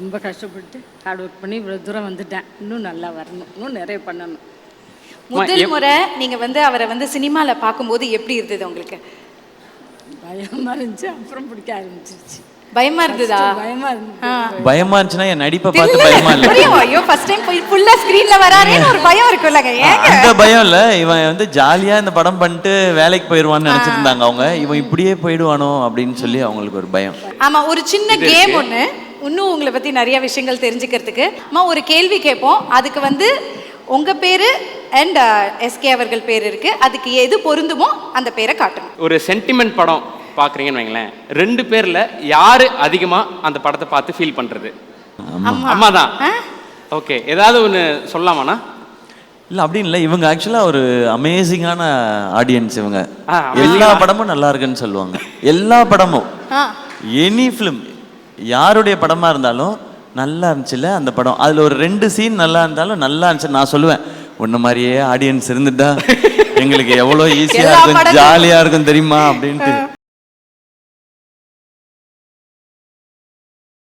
ரொம்ப கஷ்டப்பட்டு hard work பண்ணி இவ்வளோ தூரம் வந்துட்டேன். இன்னும் நல்லா வரணும், இன்னும் நிறைய பண்ணணும். முதல் முறை நீங்க அவரை சினிமால பார்க்கும்போது எப்படி இருந்தது உங்களுக்கு? பயமா இருந்துச்சு, அப்புறம் பிடிக்க ஆரம்பிச்சிருச்சு. பயமா இருந்ததா? பயமா இருந்துச்சுன்னா என் நடிப்பை பார்த்து பயமா இல்ல. ஐயோ ஃபர்ஸ்ட் டைம் ஃபுல்லா ஸ்கிரீன்ல வராரேன்னு ஒரு பயம் இருக்குல்லங்க. அந்த பயம் இல்ல, இவன் ஜாலியா இந்த படம் பண்ணிட்டு வேலைக்கு போயிடுவான்னு நினைச்சிருந்தாங்க அவங்க. இவன் இப்படியே போயிடுவானோ அப்படின்னு சொல்லி அவங்களுக்கு ஒரு பயம். ஆமா, ஒரு சின்ன கேம் ஒண்ணு, இன்னும் உங்களை பத்தி நிறைய விஷயங்கள் தெரிஞ்சுக்கிறதுக்கு ஒரு கேள்வி கேட்போம். அதுக்கு உங்க பேரு அண்ட் எஸ்கே அவர்கள் பேர் இருக்கு, அதுக்கு எது பொருந்துமோ அந்த பேரை காட்டணும். ஒரு சென்டிமெண்ட் படம் பாக்குறீங்கன்னு வைங்களேன், 2 பேர்ல யாரு அதிகமா அந்த படத்தை பார்த்து ஃபீல் பண்றது? அம்மா தான். ஓகே, ஏதாவது ஒன்று சொல்லலாமாண்ணா? இல்ல அப்படின்னு இல்லை, இவங்க ஆக்சுவலா ஒரு அமேசிங்கான ஆடியன்ஸ். இவங்க எல்லா படமும் நல்லா இருக்குன்னு சொல்லுவாங்க. எல்லா படமும், எனி ஃபிலிம், யாருடைய படமா இருந்தாலும் நல்லா இருந்துச்சுல்ல அந்த படம், அதுல ஒரு 2 சீன் நல்லா இருந்தாலும் நல்லா இருந்துச்சு நான் சொல்லுவேன். உன்ன மாதிரியே ஆடியன்ஸ் இருந்துட்டா எங்களுக்கு எவ்வளோ ஈஸியா இருக்கும், ஜாலியா இருக்கும் தெரியுமா அப்படின்ட்டு.